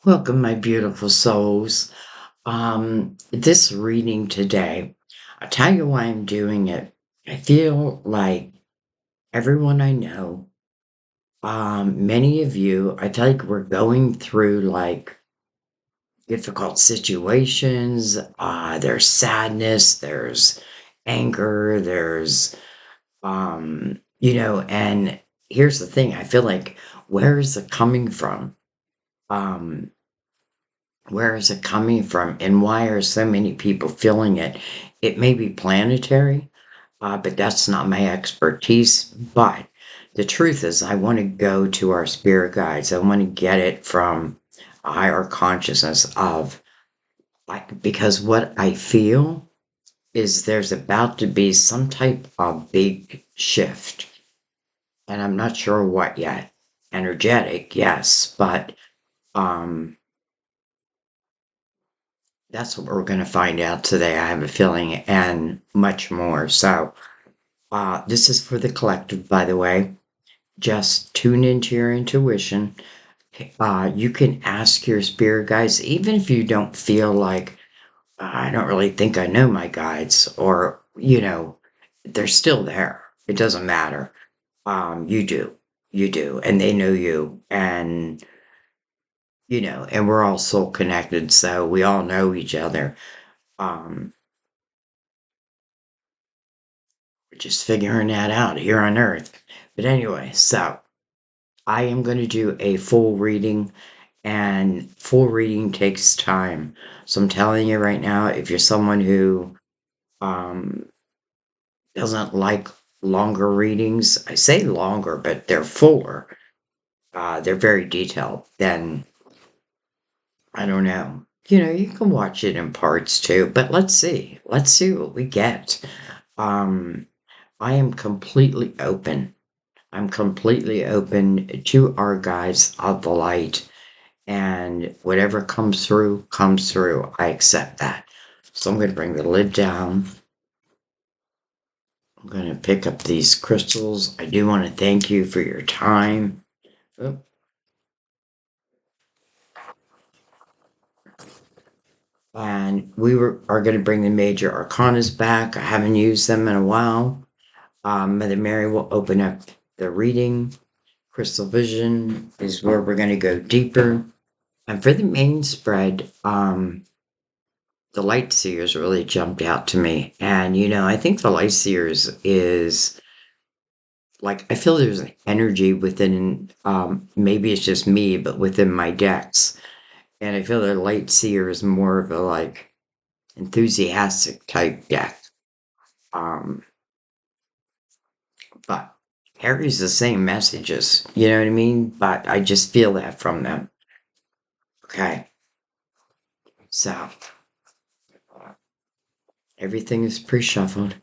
Welcome, my beautiful souls. This reading today, I'll tell you why I'm doing it. I feel like everyone I know, many of you, I feel like we're going through like difficult situations. There's sadness, there's anger, there's, and here's the thing. I feel like, where is it coming from? Um, Where is it coming from, and why are so many people feeling it? It may be planetary, but that's not my expertise. But the truth is, I want to go to our spirit guides. I want to get it from a higher consciousness of, like, because what I feel is there's about to be some type of big shift, and I'm not sure what yet. Energetic, yes, but um that's what we're going to find out today. I have a feeling, and much more. So, this is for the collective, by the way. Just tune into your intuition. You can ask your spirit guides, even if you don't feel like, I don't really think I know my guides, or, they're still there. It doesn't matter. You do. You do. And they know you. And we're all soul connected. So we all know each other. Um, We're just figuring that out here on Earth. But anyway, so I am going to do a full reading, and full reading takes time. So I'm telling you right now, if you're someone who um, doesn't like longer readings, I say longer, but they're fuller, they're very detailed, then I don't know. You can watch it in parts too, but let's see. Let's see what we get. Um, I am completely open. I'm completely open to our guides of the light, and whatever comes through, comes through. I accept that. So I'm going to bring the lid down. I'm going to pick up these crystals. I do want to thank you for your time. Oh, and are going to bring the major arcanas back. I haven't used them in a while. Mother Mary will open up the reading. Crystal Vision is where we're going to go deeper. And for the main spread, the light seers really jumped out to me. And, I think the light seers is like, I feel there's an energy within, maybe it's just me, but within my decks. And I feel the light seer is more of a like enthusiastic type deck. Um, but carries the same messages, you know what I mean? But I just feel that from them. Okay. So everything is pre shuffled.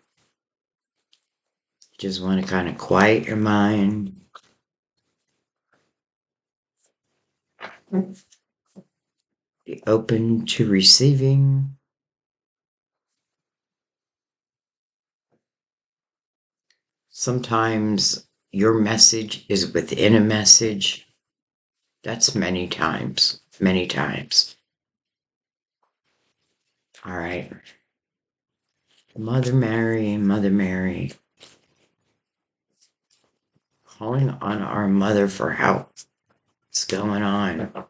Just want to kind of quiet your mind. Be open to receiving. Sometimes your message is within a message. That's many times, many times. All right. Mother Mary, calling on our mother for help. What's going on?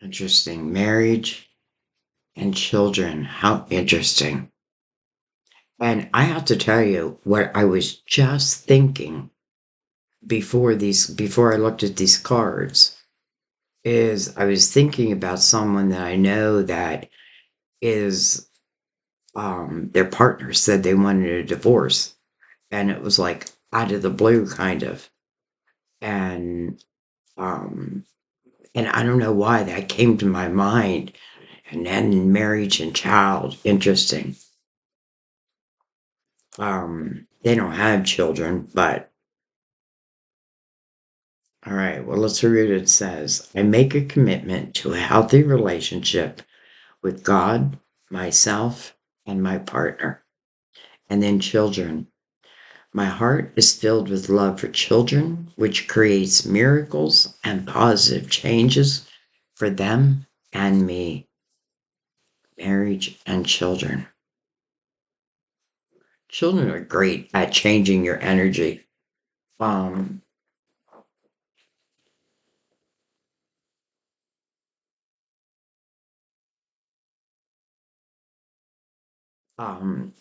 Interesting. Marriage and children. How interesting. And I have to tell you what I was just thinking before I looked at these cards is I was thinking about someone that I know that is their partner said they wanted a divorce, and it was like out of the blue kind of. And um and I don't know why that came to my mind. And then marriage and child, interesting. They don't have children, but all right, well, let's read what it says. I make a commitment to a healthy relationship with God, myself, and my partner. And then children. My heart is filled with love for children, which creates miracles and positive changes for them and me. Marriage and children. Children are great at changing your energy. Um,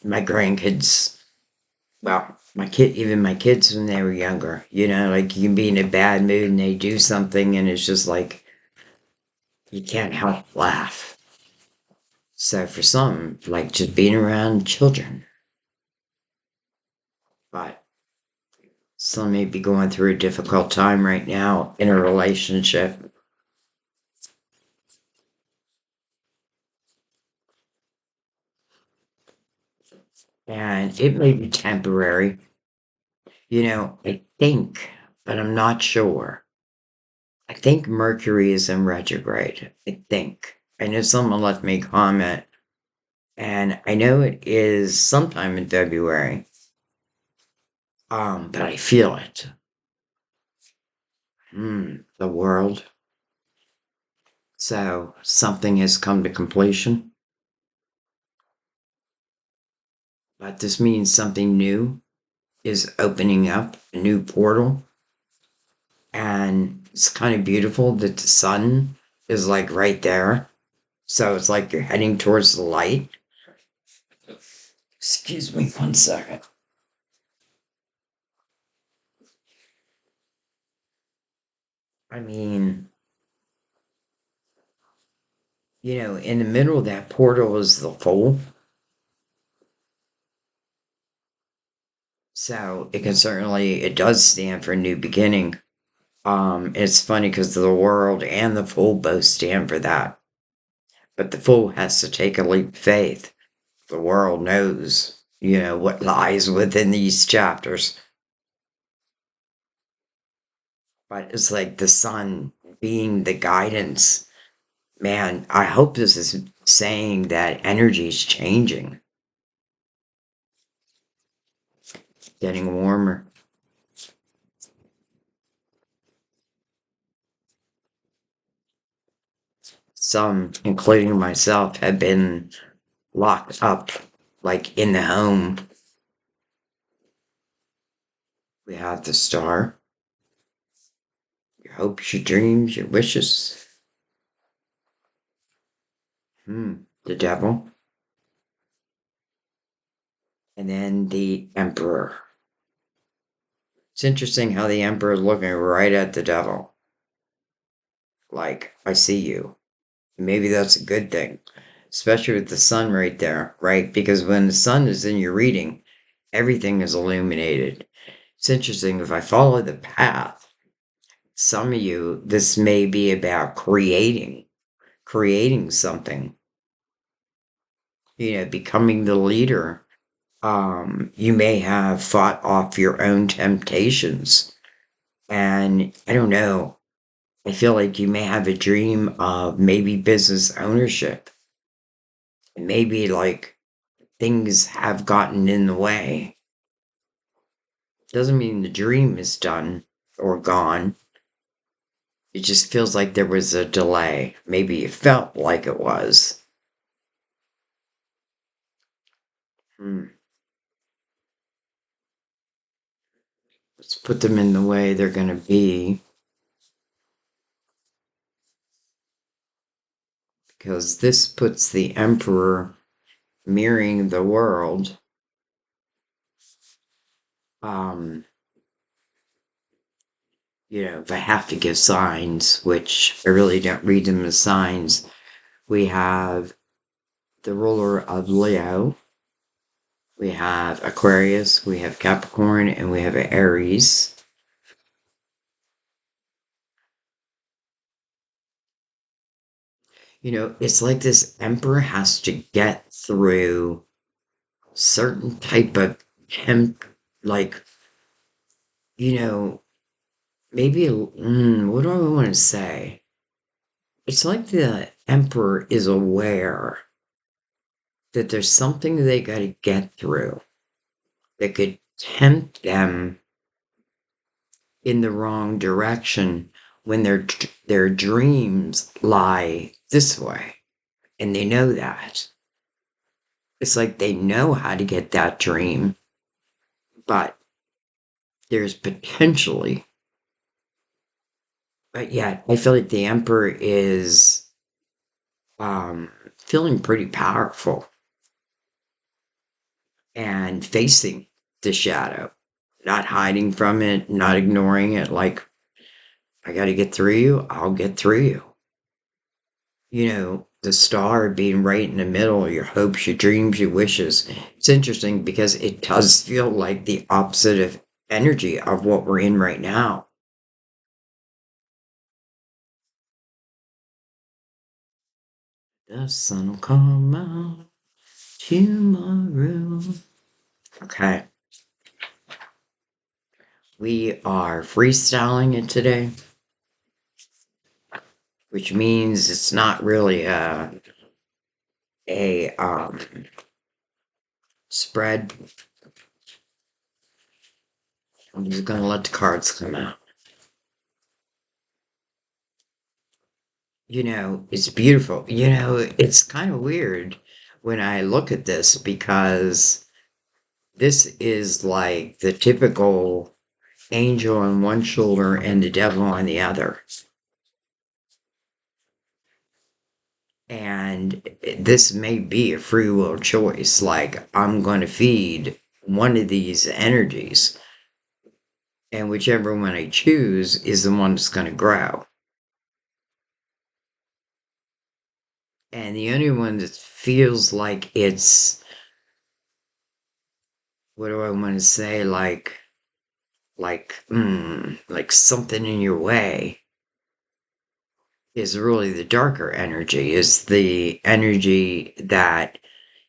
my grandkids, well, even my kids when they were younger, like you can be in a bad mood and they do something and it's just like you can't help but laugh. So for some, like just being around children, but some may be going through a difficult time right now in a relationship, and it may be temporary. I think, but I'm not sure. I think Mercury is in retrograde. I think. I know someone left me a comment, and I know it is sometime in February. But I feel it. The world. So something has come to completion, but this means something new is opening up a new portal, and it's kind of beautiful that the sun is like right there. So it's like you're heading towards the light. Excuse me 1 second. I mean, in the middle of that portal is the foal. So it does stand for new beginning. It's funny because the world and the fool both stand for that. But the fool has to take a leap of faith. The world knows, what lies within these chapters. But it's like the sun being the guidance. Man, I hope this is saying that energy is changing, getting warmer. Some, including myself, have been locked up, like in the home. We have the star, your hopes, your dreams, your wishes. The devil. And then the emperor. It's interesting how the emperor is looking right at the devil. Like, I see you. Maybe that's a good thing, especially with the sun right there, right? Because when the sun is in your reading, everything is illuminated. It's interesting if I follow the path, some of you, this may be about creating something, becoming the leader. You may have fought off your own temptations. And I don't know, I feel like you may have a dream of maybe business ownership. Maybe like things have gotten in the way. Doesn't mean the dream is done or gone. It just feels like there was a delay. Maybe it felt like it was. Hmm. Let's put them in the way they're going to be, because this puts the emperor mirroring the world. Um, if I have to give signs, which I really don't read them as signs, we have the ruler of Leo, we have Aquarius, we have Capricorn, and we have Aries. It's like this emperor has to get through certain type of temp, like, you know, maybe, what do I want to say? It's like the emperor is aware that there's something they got to get through that could tempt them in the wrong direction when their dreams lie this way, and they know that. It's like they know how to get that dream, but there's potentially, but yet I feel like the Emperor is feeling pretty powerful and facing the shadow, not hiding from it, not ignoring it. Like, I got to get through you, I'll get through you. The star being right in the middle, your hopes, your dreams, your wishes. It's interesting because it does feel like the opposite of energy of what we're in right now. The sun will come out tomorrow. Okay, we are freestyling it today, which means it's not really a spread. I'm just gonna let the cards come out. It's beautiful. It's kind of weird when I look at this because this is like the typical angel on one shoulder and the devil on the other. And this may be a free will choice. Like, I'm going to feed one of these energies, and whichever one I choose is the one that's going to grow. And the only one that feels like it's, what do I want to say? Like something in your way is really the darker energy, is the energy that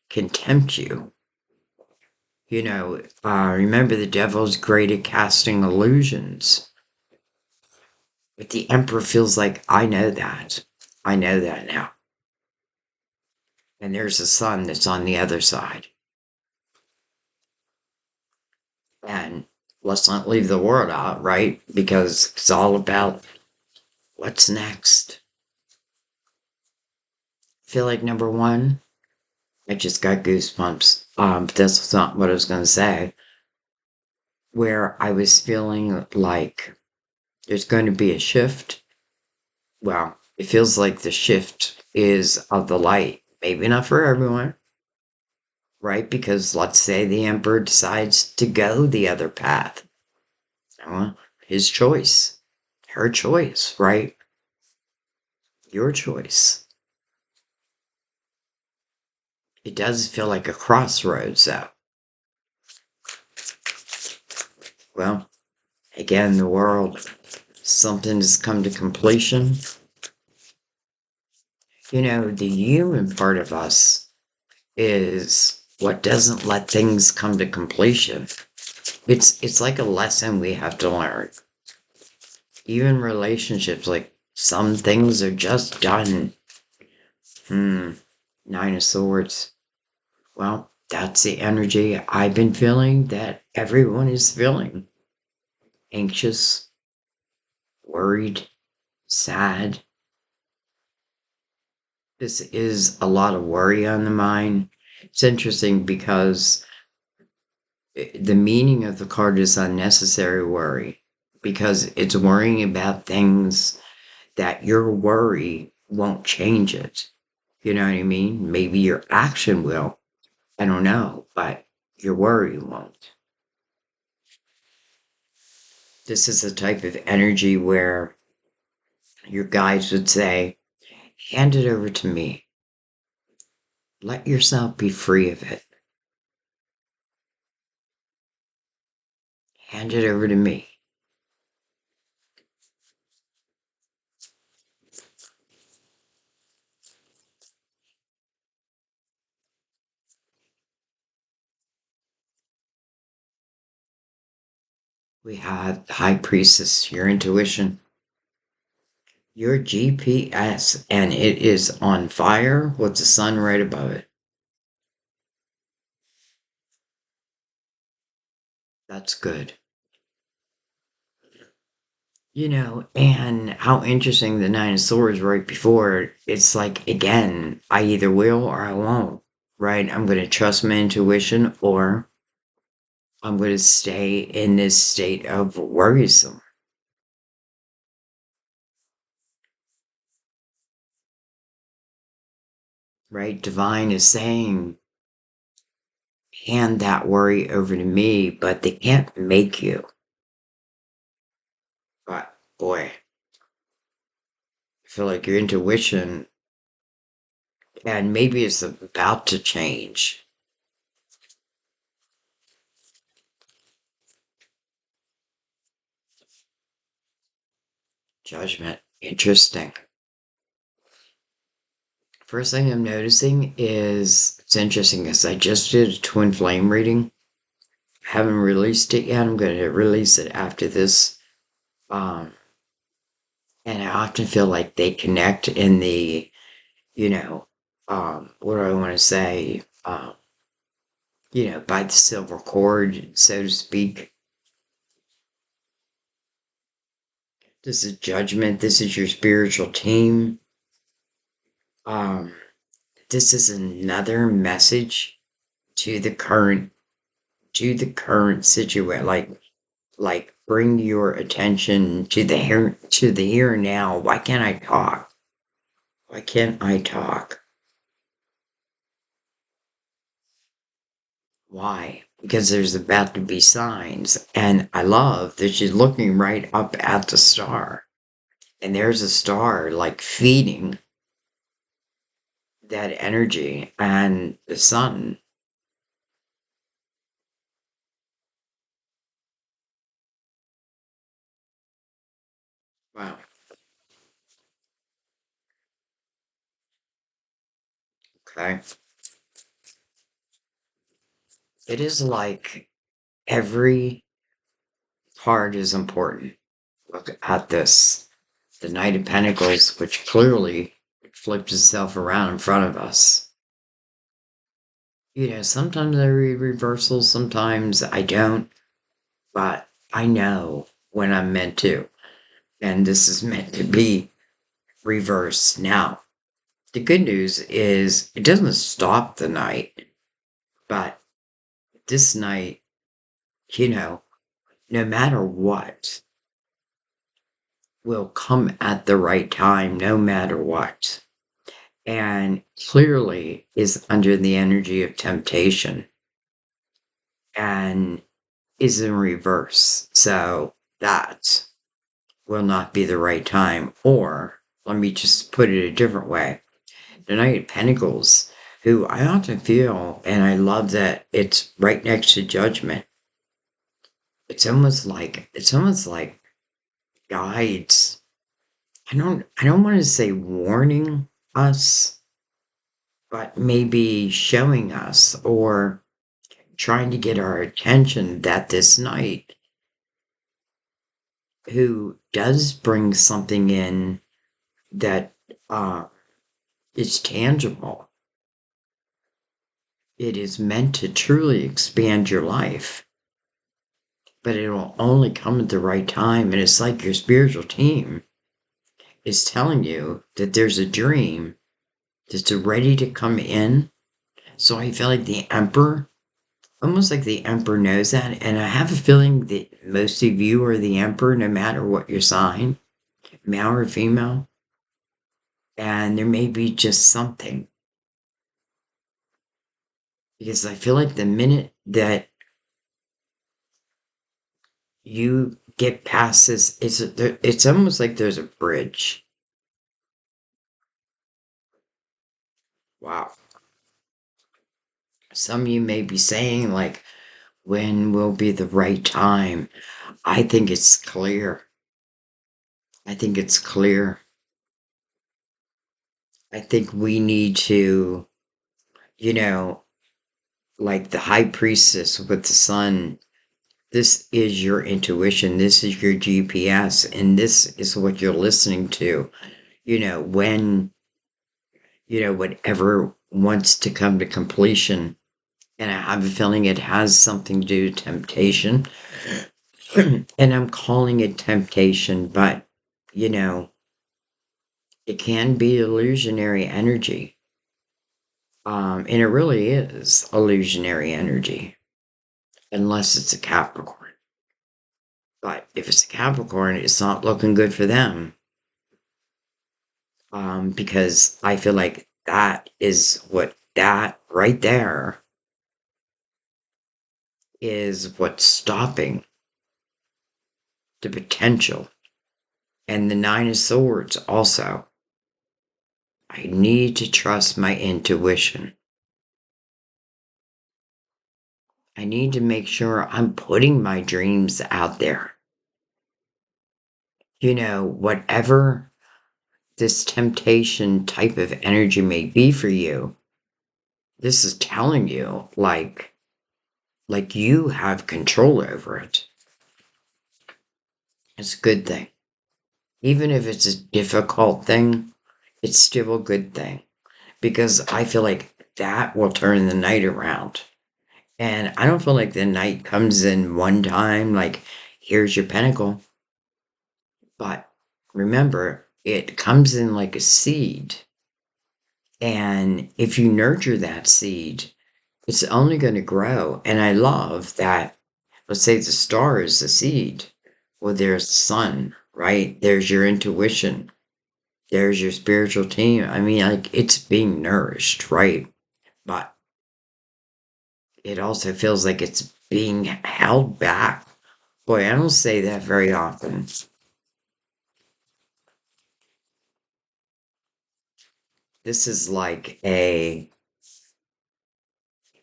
can tempt you. Remember the devil's great at casting illusions. But the emperor feels like, I know that. I know that now. And there's a sun that's on the other side. And let's not leave the world out, right? Because it's all about what's next. I feel like number one, I just got goosebumps. But that's not what I was going to say. Where I was feeling like there's going to be a shift. Well, it feels like the shift is of the light. Maybe not for everyone, right? Because let's say the emperor decides to go the other path. Well, his choice, her choice, right? Your choice. It does feel like a crossroads, though. Well, again, the world, something has come to completion. The human part of us is what doesn't let things come to completion. It's like a lesson we have to learn. Even relationships, like some things are just done. Nine of Swords. Well, that's the energy I've been feeling, that everyone is feeling. Anxious, worried, sad. This is a lot of worry on the mind. It's interesting because the meaning of the card is unnecessary worry, because it's worrying about things that your worry won't change it. You know what I mean? Maybe your action will. I don't know, but your worry won't. This is a type of energy where your guides would say, hand it over to me. Let yourself be free of it. Hand it over to me. We have High Priestess, your intuition, your GPS, and it is on fire with the sun right above it. That's good. And how interesting the Nine of Swords right before, it's like, again, I either will or I won't, right? I'm going to trust my intuition or I'm going to stay in this state of worrisome, right? Divine is saying, hand that worry over to me, but they can't make you. But boy, I feel like your intuition, and maybe it's about to change. Judgment. Interesting. First thing I'm noticing is it's interesting because I just did a twin flame reading. Haven't released it yet. I'm going to release it after this. Um, and I often feel like they connect in the, you know, what do I want to say? By the silver cord, so to speak. This is judgment. This is your spiritual team. Um, this is another message to the current situation. Like bring your attention to the here and now. Why can't I talk? Why can't I talk? Why? Because there's about to be signs. And I love that she's looking right up at the star. And there's a star like feeding that energy and the sun. Wow. Okay. It is like every part is important. Look at this. The Knight of Pentacles, which clearly flipped itself around in front of us. Sometimes I read reversals, sometimes I don't, but I know when I'm meant to. And this is meant to be reversed. Now, the good news is it doesn't stop the night, but this night, you know, no matter what, will come at the right time, no matter what. And clearly is under the energy of temptation and is in reverse. So that will not be the right time. Or let me just put it a different way. The Knight of Pentacles, who I often feel, and I love that it's right next to Judgment. It's almost like guides. I don't want to say warning us, but maybe showing us or trying to get our attention that this night, who does bring something in that uh, is tangible. It is meant to truly expand your life, but it will only come at the right time. And it's like your spiritual team is telling you that there's a dream that's ready to come in. So I feel like the Emperor, almost like the Emperor knows that. And I have a feeling that most of you are the Emperor, no matter what your sign, male or female. And there may be just something. Because I feel like the minute that you get past this, it's almost like there's a bridge. Wow. Some of you may be saying, like, when will be the right time? I think it's clear. I think it's clear. I think we need to, you know, like the high priestess with the sun. This is your intuition. This is your GPS. And this is what you're listening to. When, whatever wants to come to completion. And I have a feeling it has something to do with temptation. And I'm calling it temptation, but you know, it can be illusionary energy. And it really is illusionary energy, unless it's a Capricorn. But if it's a Capricorn, it's not looking good for them. Because I feel like that right there is what's stopping the potential. And the Nine of Swords also. I need to trust my intuition. I need to make sure I'm putting my dreams out there. Whatever this temptation type of energy may be for you, this is telling you like you have control over it. It's a good thing. Even if it's a difficult thing, it's still a good thing because I feel like that will turn the night around. And I don't feel like the night comes in one time, like, here's your pentacle. But remember, it comes in like a seed. And if you nurture that seed, it's only going to grow. And I love that, let's say the star is the seed. Well, there's the sun, right? There's your intuition. There's your spiritual team. I mean, like, it's being nourished, right? But it also feels like it's being held back. Boy, I don't say that very often. This is like a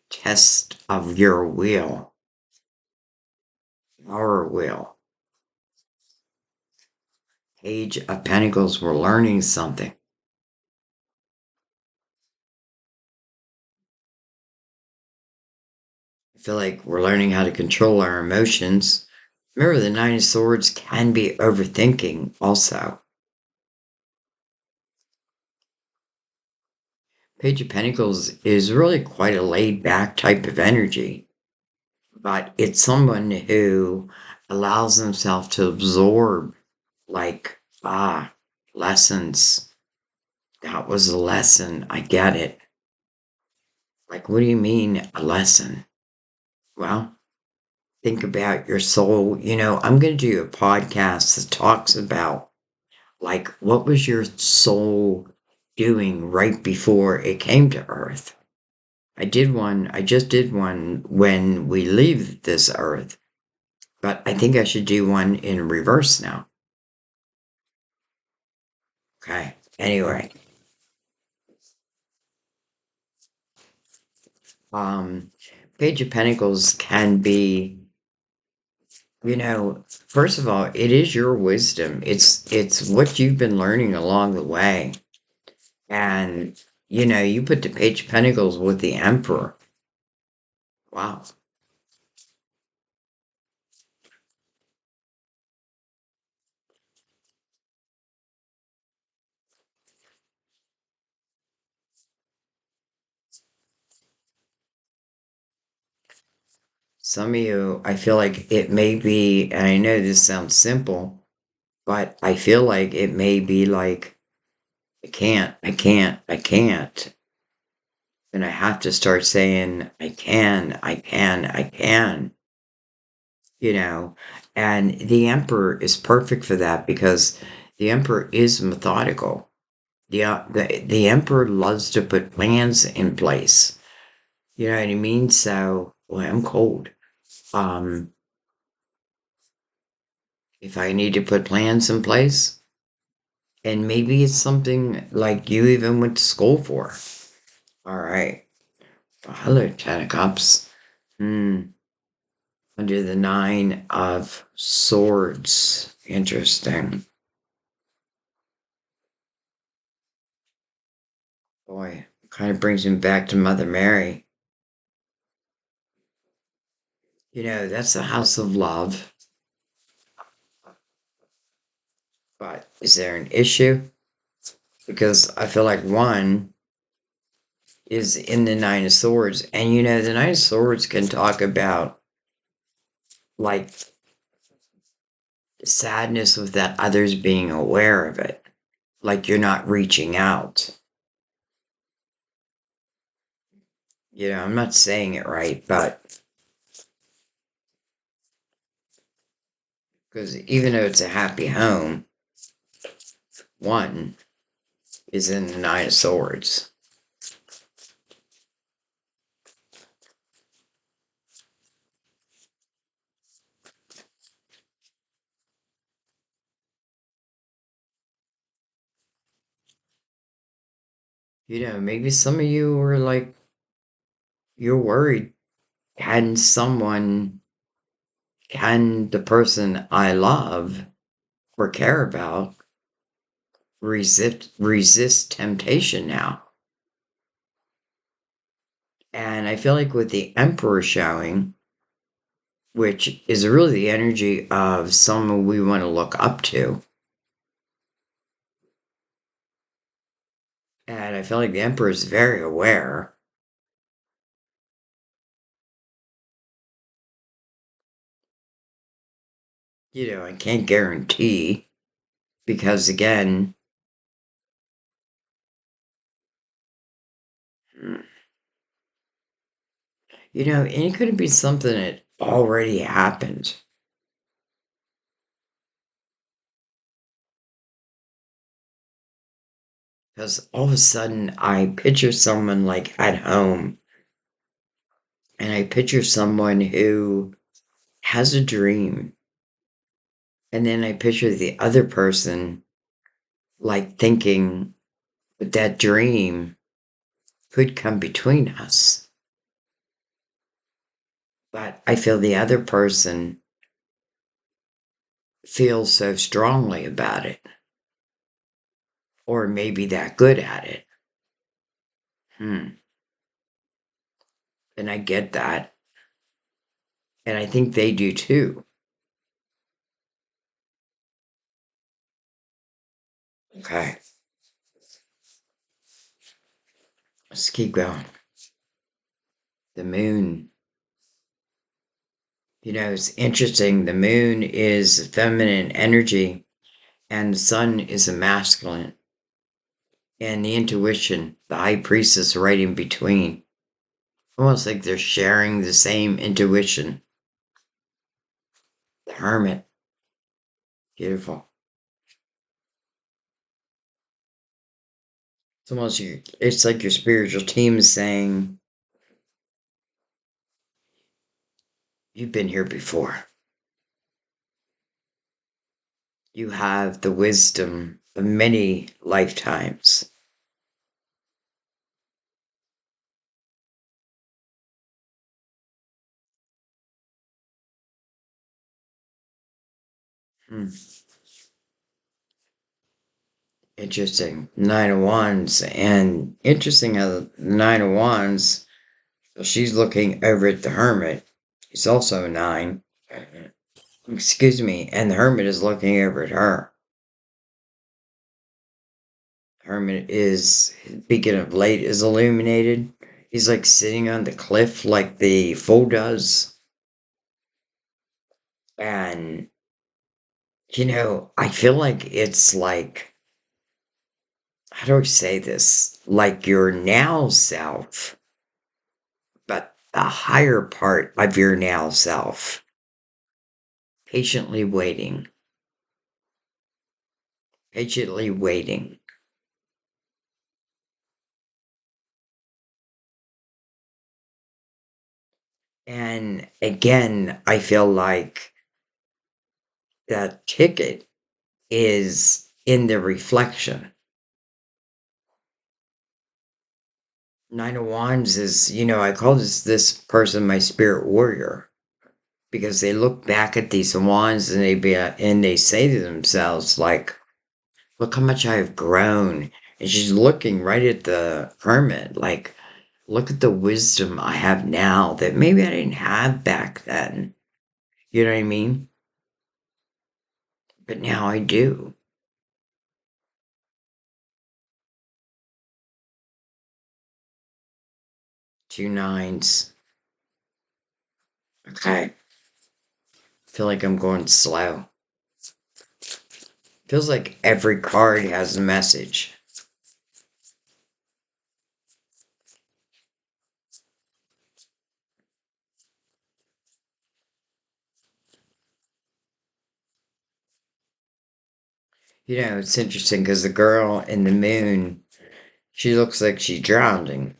test of your will, our will. Page of Pentacles, we're learning something. I feel like we're learning how to control our emotions. Remember, the Nine of Swords can be overthinking also. Page of Pentacles is really quite a laid back type of energy, but it's someone who allows themselves to absorb, like, lessons. That was a lesson. I get it. Like, what do you mean, a lesson? Well, think about your soul. I'm going to do a podcast that talks about, like, what was your soul doing right before it came to Earth? I just did one when we leave this Earth, but I think I should do one in reverse now. Okay. Anyway, um, Page of Pentacles can be, first of all, it is your wisdom. It's what you've been learning along the way. And, you put the Page of Pentacles with the Emperor. Wow. Some of you, I feel like it may be, and I know this sounds simple, but I feel like it may be like, I can't. And I have to start saying, I can, you know. And the Emperor is perfect for that because the Emperor is methodical. The Emperor loves to put plans in place. You know what I mean? So, well, I'm cold. Um, if I need to put plans in place, and maybe it's something like you even went to school for. All right. Well, hello, Ten of Cups. Hmm. Under the Nine of Swords. Interesting. Boy, kind of brings me back to Mother Mary. That's the house of love. But is there an issue? Because I feel like one, is in the Nine of Swords. And you know, the Nine of Swords can talk about like sadness without others being aware of it. Like you're not reaching out. You know, I'm not saying it right, but because even though it's a happy home, one is in the Nine of Swords. You know, maybe some of you were like, you're worried. Can can the person I love or care about resist temptation now? And I feel like with the Emperor showing, which is really the energy of someone we want to look up to, and I feel like the Emperor is very aware. You know, I can't guarantee because again, you know, and it could be something that already happened. Because all of a sudden, I picture someone like at home, and I picture someone who has a dream, and then I picture the other person like thinking that that dream could come between us. But I feel the other person feels so strongly about it, or maybe that good at it. Hmm. And I get that. And I think they do too. Okay, let's keep going. The moon. You know, it's interesting. The moon is feminine energy, and the sun is a masculine. And the intuition, the high priestess right in between. Almost like they're sharing the same intuition. The hermit. Beautiful. It's almost it's like your spiritual team is saying, you've been here before. You have the wisdom of many lifetimes. Hmm. Interesting. Nine of Wands. And interesting how the Nine of Wands, she's looking over at the Hermit. He's also a nine. Excuse me. And the Hermit is looking over at her. Hermit is, speaking of late, is illuminated. He's like sitting on the cliff like the Fool does. And, you know, I feel like it's like, how do I say this? Like your now self, but the higher part of your now self, patiently waiting, patiently waiting. And again, I feel like that ticket is in the reflection. Nine of Wands is, you know, I call this person my spirit warrior because they look back at these wands and they say to themselves like, "Look how much I have grown." And she's looking right at the hermit, like, "Look at the wisdom I have now that maybe I didn't have back then." You know what I mean? But now I do. Two nines. Okay. Feel like I'm going slow. Feels like every card has a message. It's interesting because the girl in the moon, she looks like she's drowning,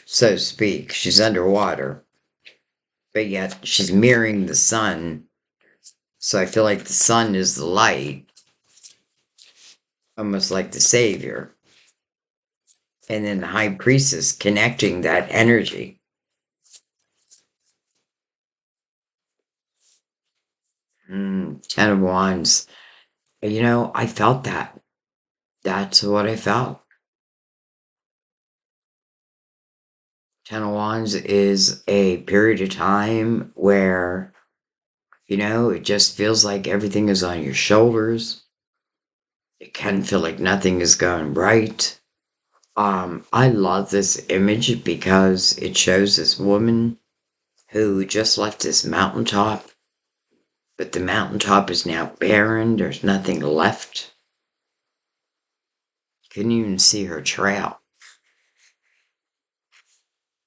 so to speak. She's underwater, but yet she's mirroring the sun. So I feel like the sun is the light, almost like the savior. And then the high priestess connecting that energy. Ten of Wands. I felt that. That's what I felt. Ten of Wands is a period of time where, it just feels like everything is on your shoulders. It can feel like nothing is going right. I love this image because it shows this woman who just left this mountaintop, but the mountaintop is now barren. There's nothing left. Couldn't even see her trail.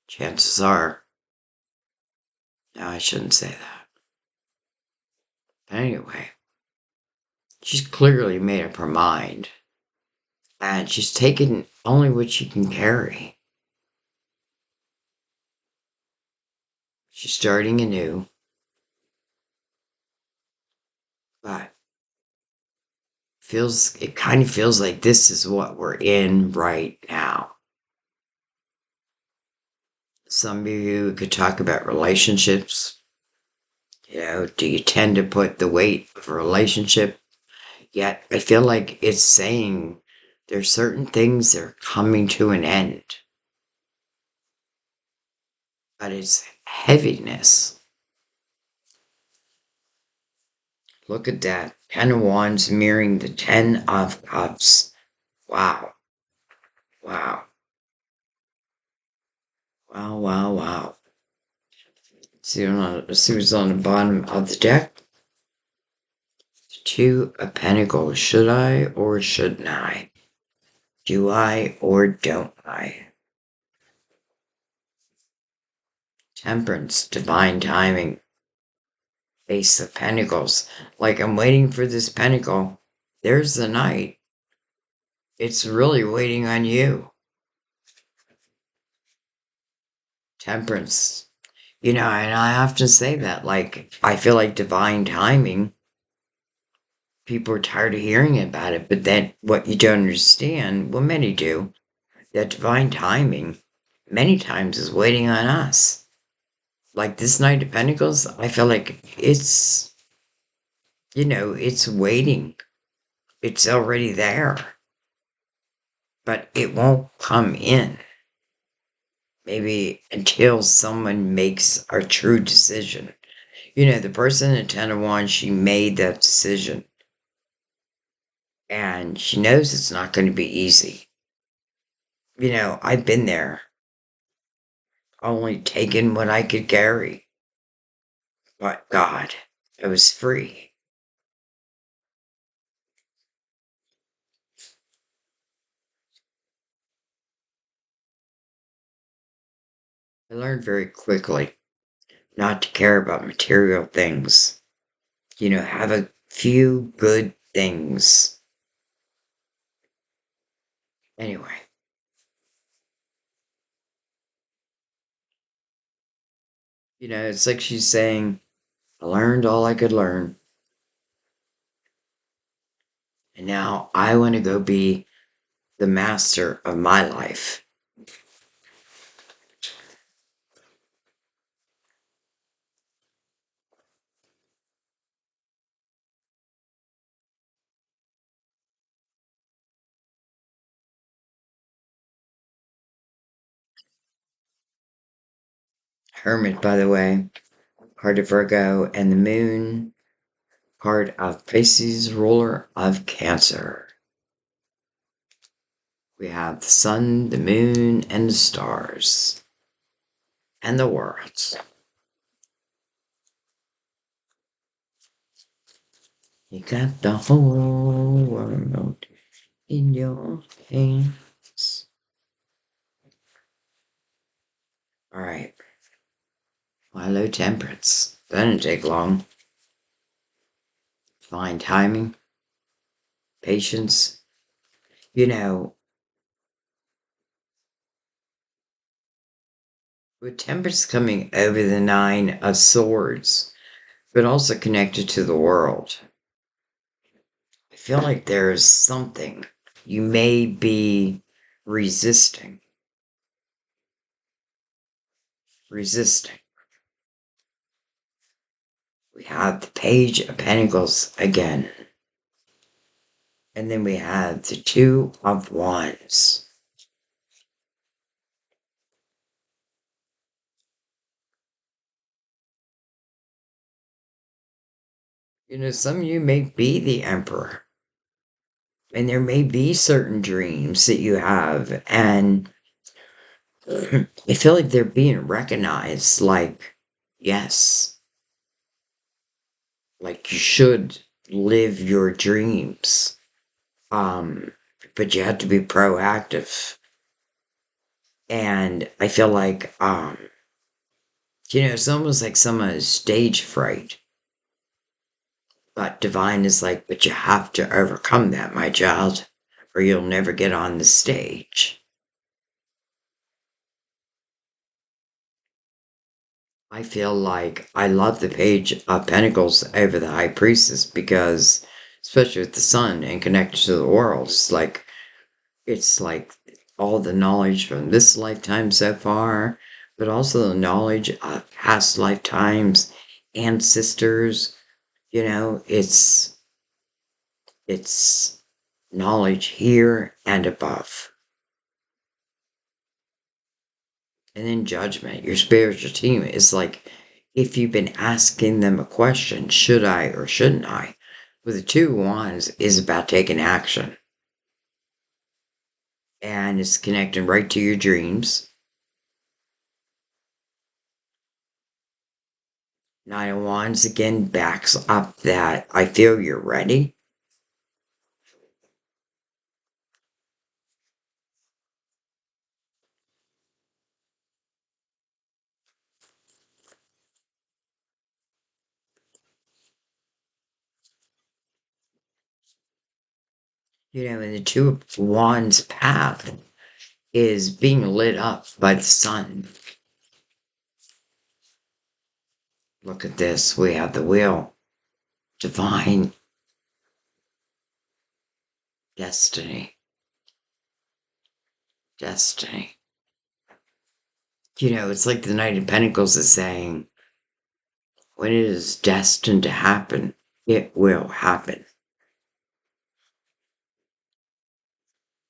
Chances are, no, I shouldn't say that. But anyway, she's clearly made up her mind, and she's taken only what she can carry. She's starting anew, but it kind of feels like this is what we're in right now. Some of you could talk about relationships. Do you tend to put the weight of a relationship? Yet I feel like it's saying there's certain things that are coming to an end. But it's heaviness. Look at that. Ten of Wands mirroring the Ten of Cups. Wow. Wow. Wow, wow, wow. See what's on the bottom of the deck. Two of Pentacles. Should I or shouldn't I? Do I or don't I? Temperance. Divine timing. Ace of Pentacles. Like I'm waiting for this pentacle. There's the Knight. It's really waiting on you. Temperance. And I often say that, like, I feel like divine timing, people are tired of hearing about it, but then what you don't understand, well, many do, that divine timing many times is waiting on us. Like this Knight of Pentacles, I feel like it's waiting. It's already there, but it won't come in. Maybe until someone makes a true decision. The person in Ten of Wands, she made that decision. And she knows it's not going to be easy. I've been there, only taken what I could carry. But God, I was free. I learned very quickly not to care about material things. Have a few good things. Anyway, it's like she's saying, I learned all I could learn. And now I want to go be the master of my life. Hermit, by the way, card of Virgo, and the moon, card of Pisces, ruler of Cancer. We have the sun, the moon, and the stars. and the world. You got the whole world in your hands. All right. Milo Temperance. That didn't take long. Fine timing, patience. You know, with Temperance coming over the Nine of Swords, but also connected to the world, I feel like there's something you may be resisting. Resisting. We have the Page of Pentacles again. And then we have the Two of Wands. You know, some of you may be the Emperor. And there may be certain dreams that you have. And I feel like they're being recognized. Like, yes, like you should live your dreams. Um, but you have to be proactive. And I feel like, it's almost like someone has stage fright. But Divine is like, but you have to overcome that, my child, or you'll never get on the stage. I feel like I love the Page of Pentacles over the High Priestess because, especially with the Sun and connected to the world, it's like all the knowledge from this lifetime so far, but also the knowledge of past lifetimes, ancestors. It's knowledge here and above. And then judgment, your spiritual team is like, if you've been asking them a question, should I or shouldn't I? With the Two Wands is about taking action. And it's connecting right to your dreams. Nine of Wands again backs up that I feel you're ready. And the Two of Wands path is being lit up by the sun. Look at this. We have the wheel. Divine destiny. Destiny. It's like the Knight of Pentacles is saying, when it is destined to happen, it will happen.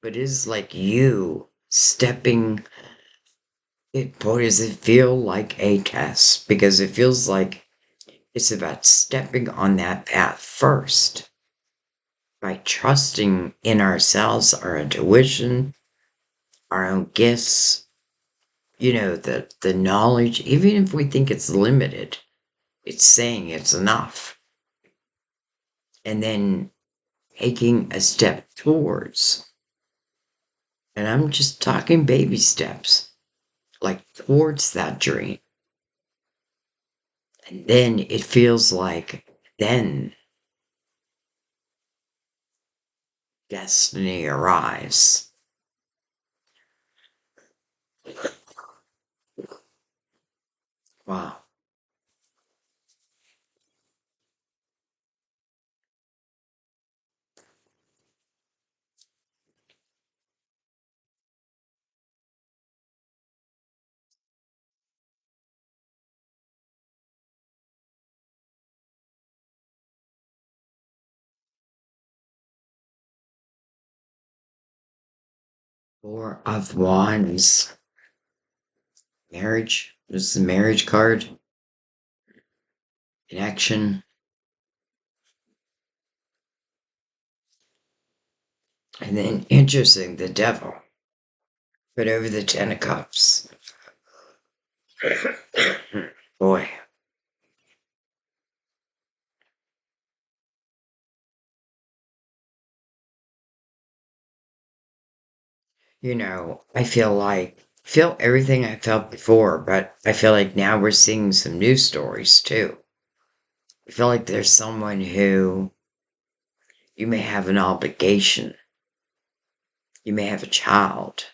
But it is like you stepping. Boy, does it feel like a test because it feels like it's about stepping on that path first by trusting in ourselves, our intuition, our own gifts, the knowledge, even if we think it's limited, it's saying it's enough. And then taking a step towards. And I'm just talking baby steps, like towards that dream. And then it feels like then destiny arrives. Wow. 4 of Wands. Marriage. This is the marriage card. Connection. And then interesting, the devil. But over the 10 of Cups. Boy, I feel everything I felt before, but I feel like now we're seeing some new stories too. I feel like there's someone who you may have an obligation, you may have a child,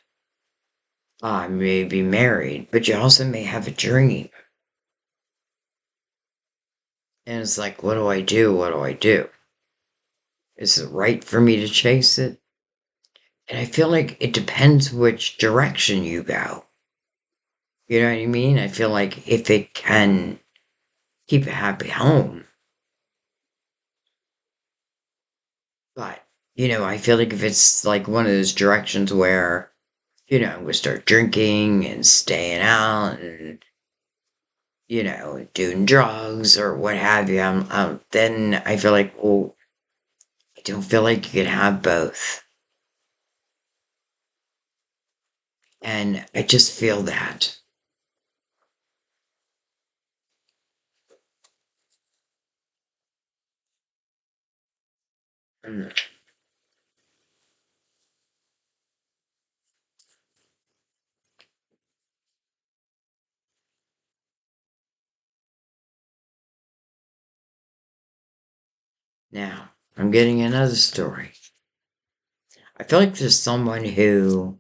you may be married, but you also may have a dream. And it's like, what do I do? What do I do? Is it right for me to chase it? And I feel like it depends which direction you go. You know what I mean? I feel like if it can keep a happy home, but, I feel like if it's like one of those directions where, we start drinking and staying out and, doing drugs or what have you, then I feel like, well, I don't feel like you can have both. And I just feel that. Mm. Now, I'm getting another story. I feel like there's someone who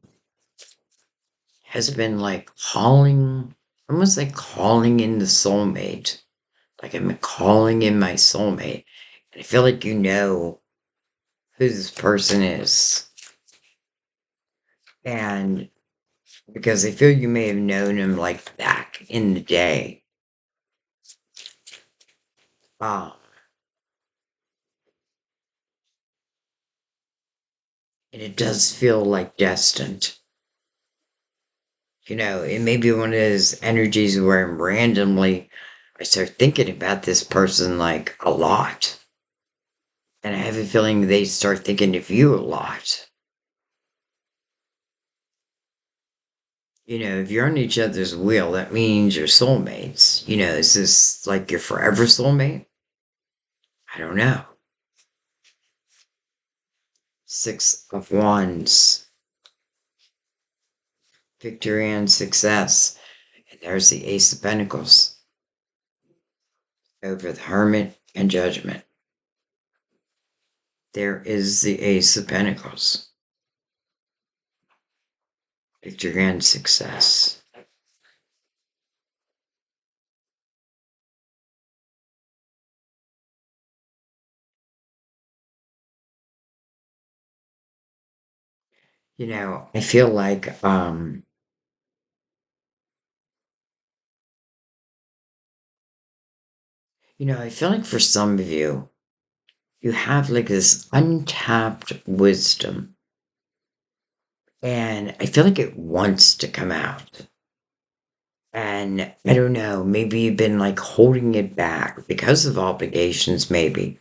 has been like calling, almost like calling in the soulmate. Like I'm calling in my soulmate. And I feel like you know who this person is. And because I feel you may have known him like back in the day. Um, and it does feel like destined. It may be one of those energies where randomly I start thinking about this person like a lot. And I have a feeling they start thinking of you a lot. If you're on each other's wheel, that means you're soulmates. Is this like your forever soulmate? I don't know. Six of Wands, victory and success. And there's the Ace of Pentacles over the Hermit and Judgment. There is the Ace of Pentacles, victory and success. I feel like, I feel like for some of you, you have like this untapped wisdom. And I feel like it wants to come out. And I don't know, maybe you've been like holding it back because of obligations, maybe.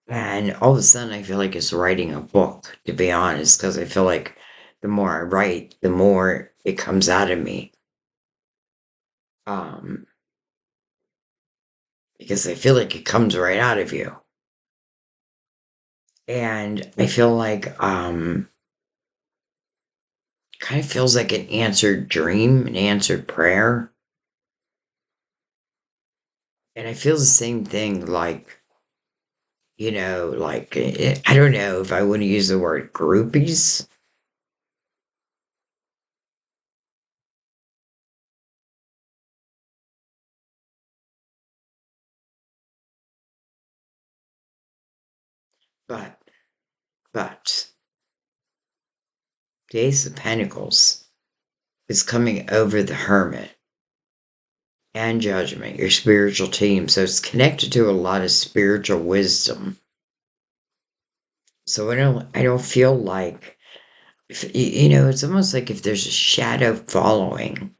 And all of a sudden, I feel like it's writing a book, to be honest, because I feel like the more I write, the more it comes out of me. Um, because I feel like it comes right out of you. And I feel like, kind of feels like an answered dream, an answered prayer. And I feel the same thing, like, like, I don't know if I want to use the word groupies, but, but, the Ace of Pentacles is coming over the Hermit and Judgment, your spiritual team. So it's connected to a lot of spiritual wisdom. So I don't feel like, if, it's almost like if there's a shadow following,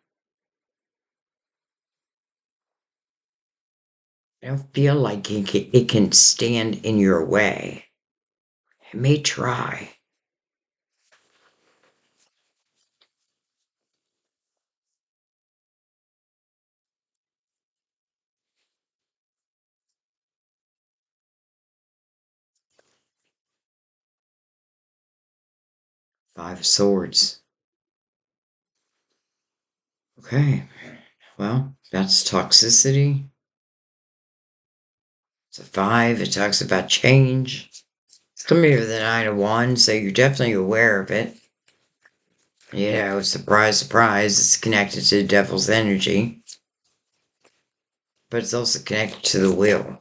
I don't feel like it can stand in your way. It may try. Five of Swords. Okay. Well, that's toxicity. It's a five. It talks about change. It's coming with the Nine of Wands, so you're definitely aware of it. Surprise, surprise, it's connected to the devil's energy, but it's also connected to the wheel.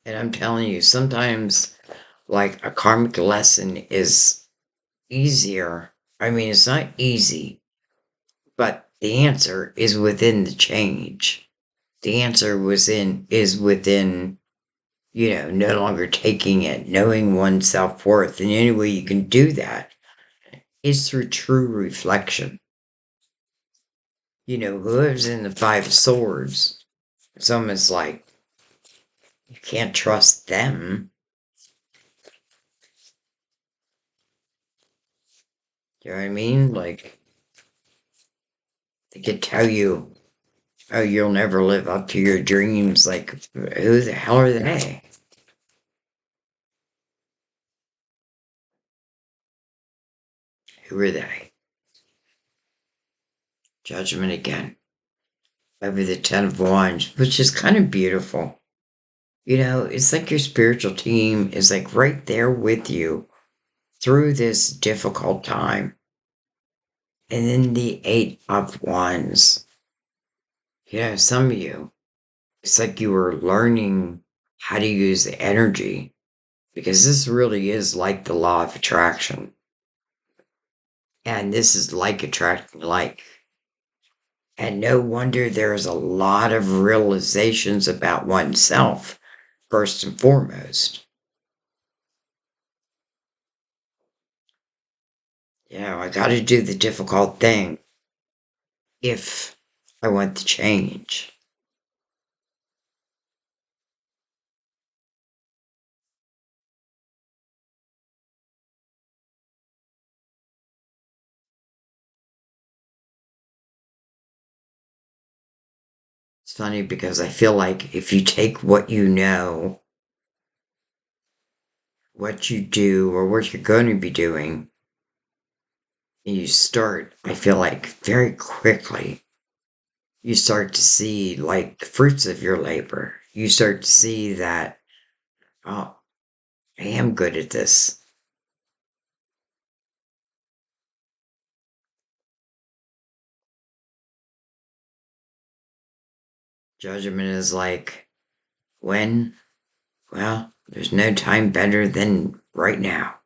And I'm telling you, sometimes, like, a karmic lesson is easier. I mean, it's not easy, but the answer is within the change. The answer is within, no longer taking it, knowing one's self-worth. And the only way you can do that is through true reflection. Whoever's in the Five of Swords, it's almost like you can't trust them. You know what I mean? Like, they could tell you, oh, you'll never live up to your dreams. Like, who the hell are they? Who are they? Judgment again. Over the Ten of Wands, which is kind of beautiful. It's like your spiritual team is like right there with you through this difficult time. And then the Eight of Wands. Some of you, it's like you were learning how to use the energy because this really is like the law of attraction. And this is like attracting like. And no wonder there's a lot of realizations about oneself, first and foremost. I got to do the difficult thing if I want the change. It's funny because I feel like if you take what you know, what you do, or what you're going to be doing, and you start, I feel like very quickly, you start to see like the fruits of your labor. You start to see that, oh, I am good at this. Judgment is like, when? Well, there's no time better than right now.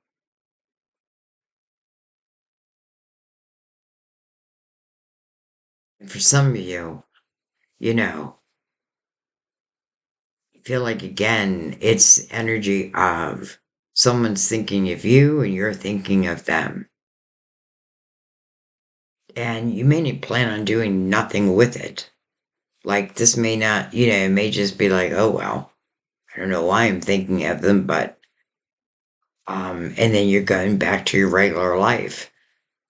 And for some of you, you know, I feel like again, it's energy of someone's thinking of you and you're thinking of them. And you may not plan on doing nothing with it. Like this may not, it may just be like, oh well, I don't know why I'm thinking of them, but and then you're going back to your regular life.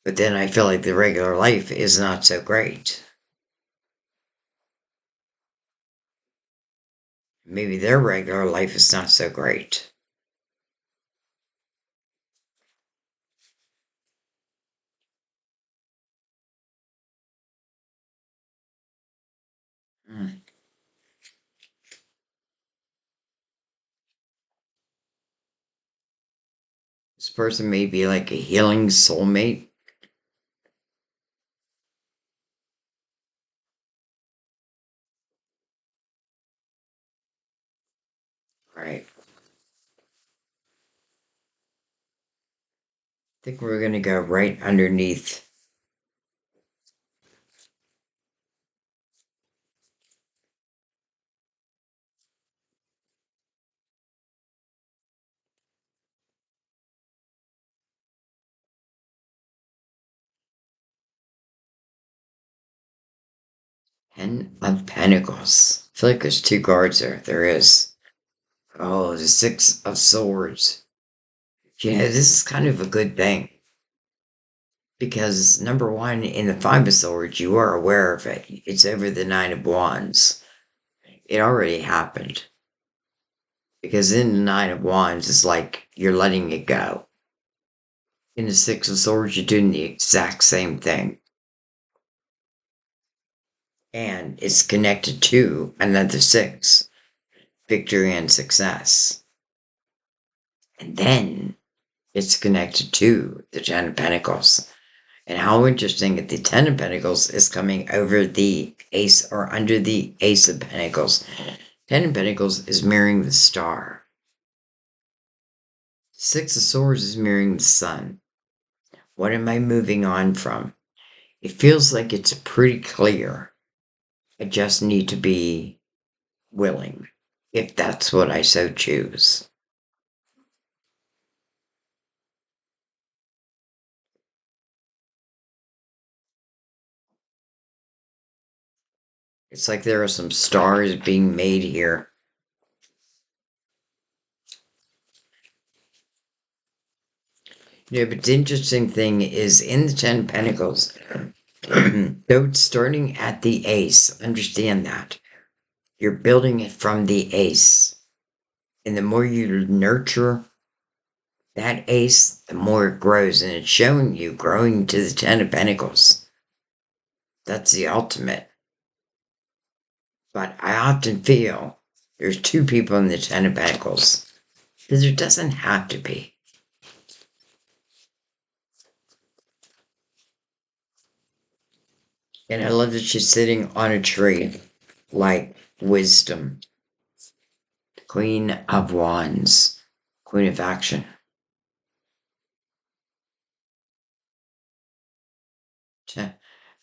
But then I feel like the regular life is not so great. Maybe their regular life is not so great. Hmm. This person may be like a healing soulmate. Right. I think we're going to go right underneath. Ten of Pentacles. I feel like there's two cards there. There is. Oh, the Six of Swords. This is kind of a good thing. Because number one, in the Five of Swords, you are aware of it. It's over the Nine of Wands. It already happened. Because in the Nine of Wands, it's like you're letting it go. In the Six of Swords, you're doing the exact same thing. And it's connected to another six, victory and success. And then it's connected to the Ten of Pentacles. And how interesting that the Ten of Pentacles is coming over the Ace or under the Ace of Pentacles. Ten of Pentacles is mirroring the star. Six of Swords is mirroring the sun. What am I moving on from? It feels like it's pretty clear. I just need to be willing, if that's what I so choose. It's like there are some stars being made here. Yeah, but the interesting thing is in the Ten of Pentacles, though it's starting at the Ace, understand that. You're building it from the Ace. And the more you nurture that Ace, the more it grows. And it's showing you growing to the Ten of Pentacles. That's the ultimate. But I often feel there's two people in the Ten of Pentacles. Because there doesn't have to be. And I love that she's sitting on a tree like wisdom. Queen of Wands. Queen of Action.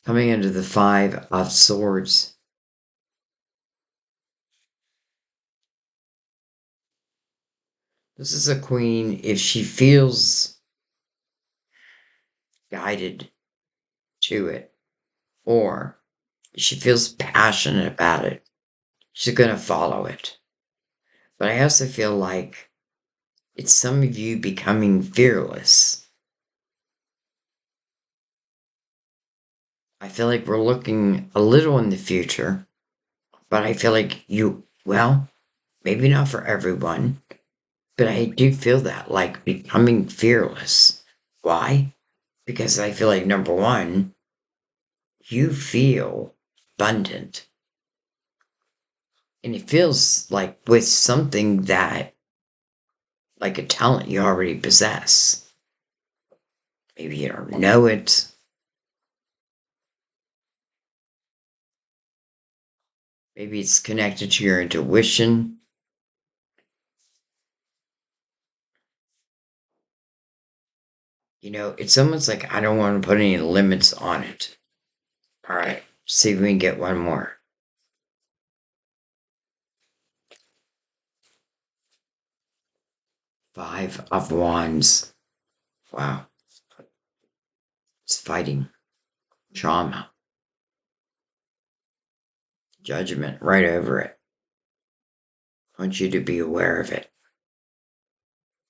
Coming under the Five of Swords. This is a queen, if she feels guided to it, or she feels passionate about it, she's going to follow it. But I also feel like it's some of you becoming fearless. I feel like we're looking a little in the future, but I feel like well, maybe not for everyone, but I do feel that, like becoming fearless. Why? Because I feel like, number one, you feel abundant. And it feels like with something that, like a talent you already possess. Maybe you don't know it. Maybe it's connected to your intuition. It's almost like I don't want to put any limits on it. All right, see if we can get one more. Five of Wands. Wow. It's fighting. Trauma. Judgment right over it. I want you to be aware of it.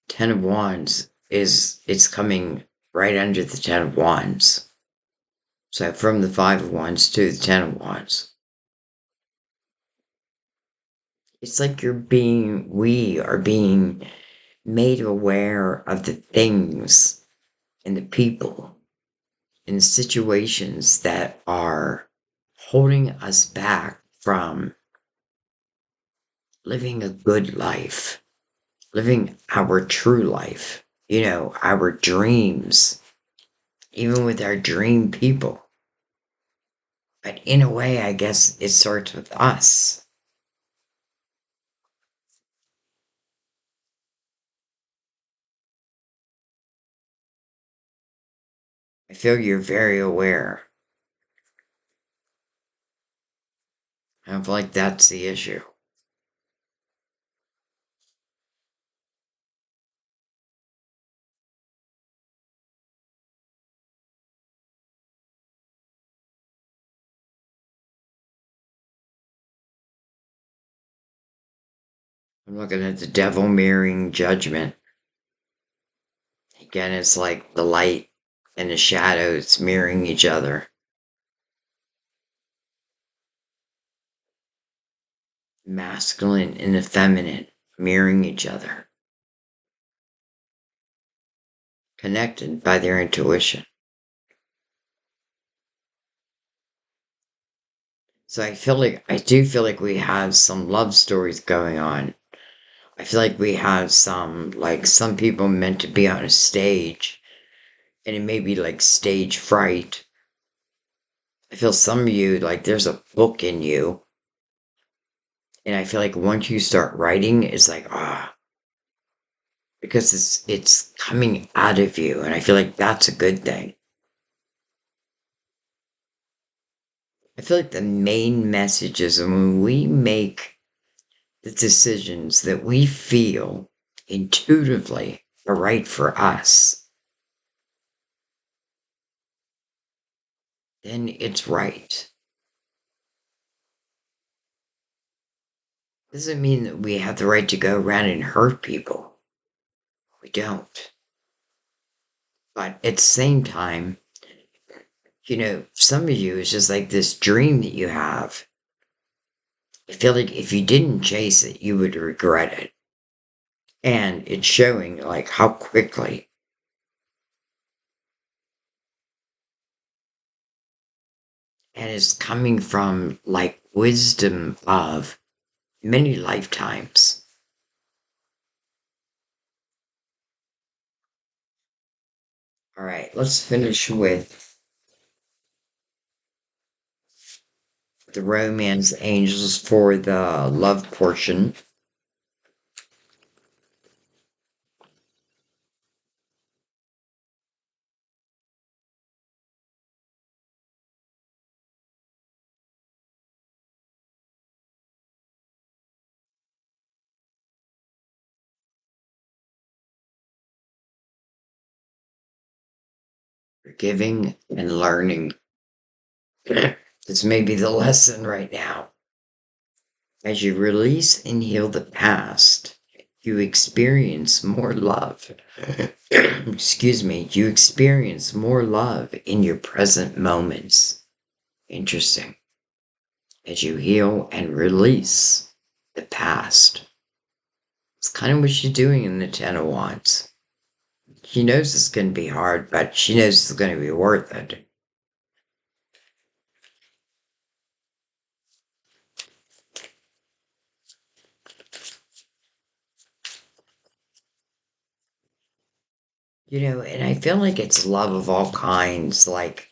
Ten of Wands it's coming right under the Ten of Wands. So from the Five of Wands to the Ten of Wands. It's like we are being made aware of the things and the people and the situations that are holding us back from living a good life, living our true life, our dreams, even with our dream people. But in a way, I guess it starts with us. I feel you're very aware. I feel like that's the issue. I'm looking at the devil mirroring judgment. Again, it's like the light and the shadows mirroring each other. Masculine and the feminine mirroring each other, connected by their intuition. So I do feel like we have some love stories going on. I feel like we have some people meant to be on a stage, and it may be like stage fright. I feel some of you, like there's a book in you, and I feel like once you start writing, it's like, because it's coming out of you, and I feel like that's a good thing. I feel like the main message is when we make the decisions that we feel intuitively are right for us, then it's right. Doesn't mean that we have the right to go around and hurt people. We don't. But at the same time, some of you is just like this dream that you have. I feel like if you didn't chase it, you would regret it. And it's showing like how quickly. And it's coming from like wisdom of many lifetimes. All right, let's finish with the romance angels for the love portion. Forgiving and learning. This may be the lesson right now. As you release and heal the past, you experience more love. Excuse me, you experience more love in your present moments. Interesting. As you heal and release the past. It's kind of what she's doing in the Ten of Wands. She knows it's going to be hard, but she knows it's going to be worth it. And I feel like it's love of all kinds. Like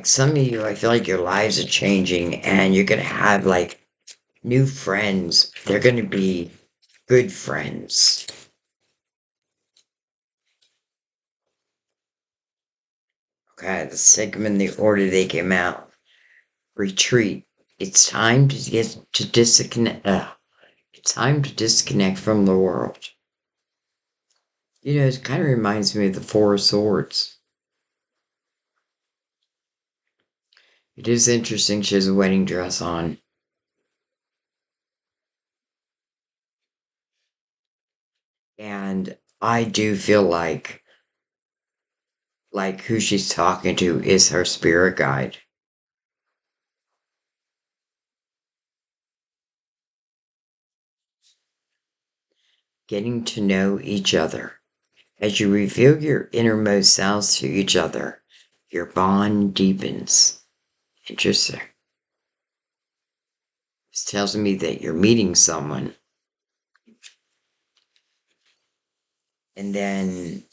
some of you, I feel like your lives are changing and you're going to have like new friends. They're going to be good friends. Okay, let's take them in the order they came out. Retreat. It's time to get to disconnect. It's time to disconnect from the world. It kind of reminds me of the Four of Swords. It is interesting she has a wedding dress on. And I do feel like who she's talking to is her spirit guide. Getting to know each other. As you reveal your innermost selves to each other, your bond deepens. Interesting. This tells me that you're meeting someone. And then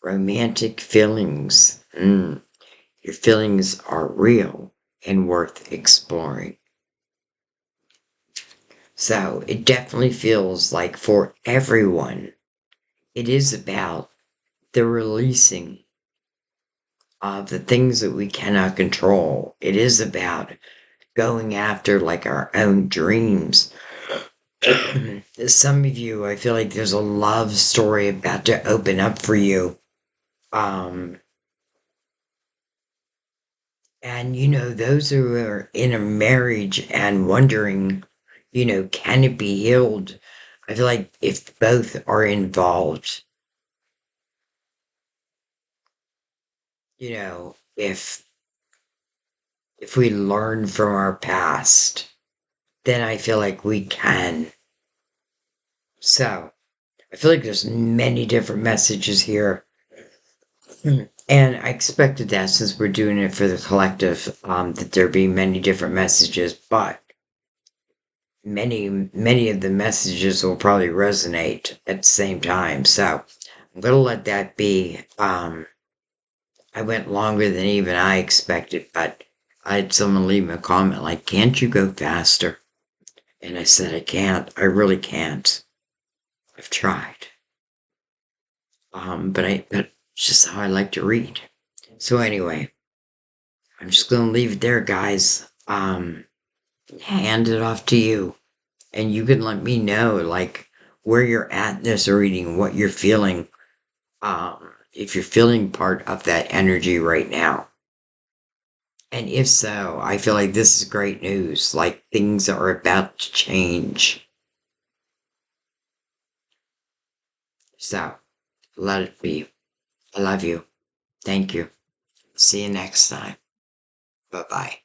romantic feelings. Your feelings are real and worth exploring. So it definitely feels like for everyone, it is about the releasing of the things that we cannot control. It is about going after like our own dreams. Some of you, I feel like there's a love story about to open up for you. Um, and those who are in a marriage and wondering, can it be healed? I feel like if both are involved, if we learn from our past, then I feel like we can. So, I feel like there's many different messages here. And I expected that since we're doing it for the collective, that there be many different messages, but many of the messages will probably resonate at the same time. So I'm gonna let that be. I went longer than even I expected, but I had someone leave me a comment like, "Can't you go faster?" And I said, "I can't. I really can't. I've tried." But it's just how I like to read. So anyway, I'm just gonna leave it there, guys. Hand it off to you, and you can let me know like where you're at in this reading, what you're feeling, if you're feeling part of that energy right now. And if so, I feel like this is great news, like things are about to change. So let it be. I love you. Thank you. See you next time. Bye bye.